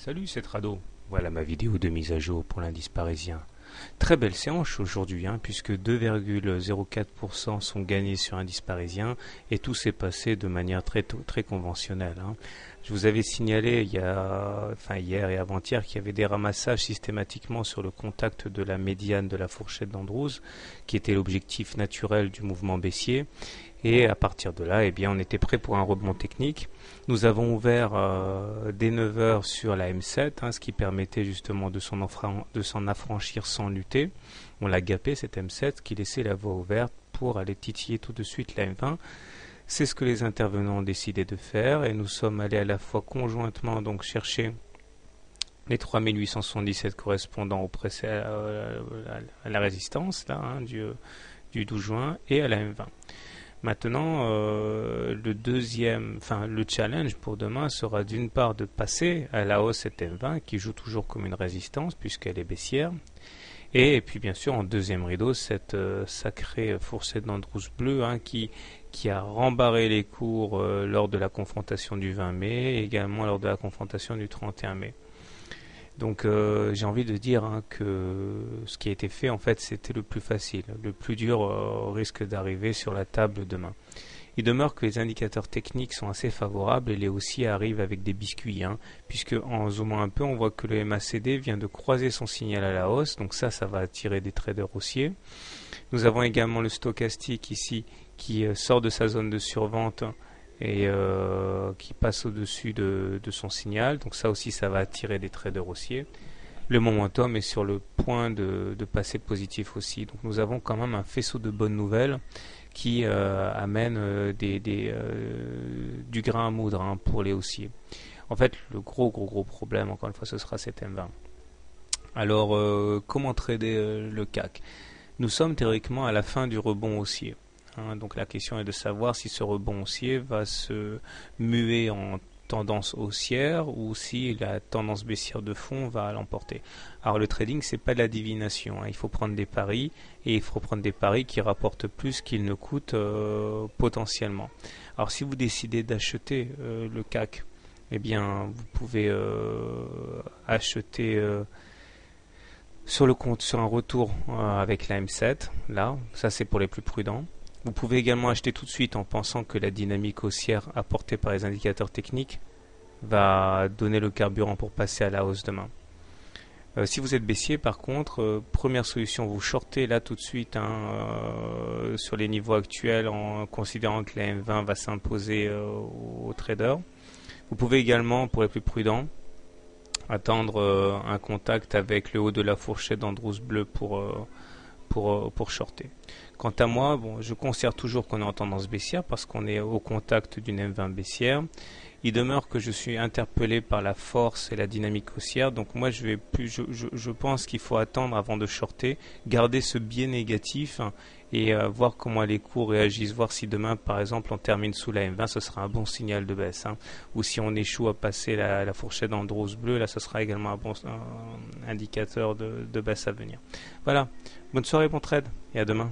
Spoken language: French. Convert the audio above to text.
Salut, c'est Trado. Voilà ma vidéo de mise à jour pour l'indice parisien. Très belle séance aujourd'hui, puisque 2,04% sont gagnés sur indice parisien et tout s'est passé de manière très conventionnelle. Je vous avais signalé hier et avant-hier qu'il y avait des ramassages systématiquement sur le contact de la médiane de la fourchette d'Andrews, qui était l'objectif naturel du mouvement baissier. Et à partir de là, on était prêt pour un rebond technique. Nous avons ouvert dès 9 heures sur la M7, ce qui permettait justement de s'en affranchir sans lutter. On l'a gapé cette M7 qui laissait la voie ouverte pour aller titiller tout de suite la M20. C'est ce que les intervenants ont décidé de faire et nous sommes allés à la fois conjointement donc chercher les 3877 correspondant à la résistance du 12 juin et à la M20. Maintenant, le challenge pour demain sera d'une part de passer à la hausse cette M20 qui joue toujours comme une résistance puisqu'elle est baissière. Et puis bien sûr en deuxième rideau cette sacrée fourchette d'Andrews bleu qui a rembarré les cours lors de la confrontation du 20 mai et également lors de la confrontation du 31 mai. Donc j'ai envie de dire que ce qui a été fait en fait c'était le plus facile. Le plus dur risque d'arriver sur la table demain. Il demeure que les indicateurs techniques sont assez favorables et les haussiers arrivent avec des biscuits, puisque en zoomant un peu on voit que le MACD vient de croiser son signal à la hausse, donc ça va attirer des traders haussiers. Nous avons également le stochastique ici qui sort de sa zone de survente et qui passe au-dessus de son signal, donc ça aussi ça va attirer des traders haussiers. Le momentum est sur le point de passer positif aussi, donc nous avons quand même un faisceau de bonnes nouvelles qui amène du grain à moudre pour les haussiers. En fait, le gros problème, encore une fois, ce sera cette M20. Alors, comment trader le CAC? Nous sommes théoriquement à la fin du rebond haussier. Donc la question est de savoir si ce rebond haussier va se muer en tendance haussière ou si la tendance baissière de fond va l'emporter. Alors le trading c'est pas de la divination, il faut prendre des paris et il faut prendre des paris qui rapportent plus qu'ils ne coûtent potentiellement. Alors si vous décidez d'acheter le CAC, vous pouvez acheter sur un retour avec la M7, là, ça c'est pour les plus prudents. Vous pouvez également acheter tout de suite en pensant que la dynamique haussière apportée par les indicateurs techniques va donner le carburant pour passer à la hausse demain. Si vous êtes baissier, par contre, première solution, vous shortez là tout de suite sur les niveaux actuels en considérant que la M20 va s'imposer aux traders. Vous pouvez également, pour les plus prudents, attendre un contact avec le haut de la fourchette d'Andrews bleu pour shorter. Quant à moi, je considère toujours qu'on est en tendance baissière parce qu'on est au contact d'une M20 baissière. Il demeure que je suis interpellé par la force et la dynamique haussière. Donc moi, je pense qu'il faut attendre avant de shorter, garder ce biais négatif et voir comment les cours réagissent. Voir si demain, par exemple, on termine sous la M20, ce sera un bon signal de baisse. Ou si on échoue à passer la fourchette d'Andrews bleu, là, ce sera également un bon indicateur de baisse à venir. Voilà. Bonne soirée, bon trade et à demain.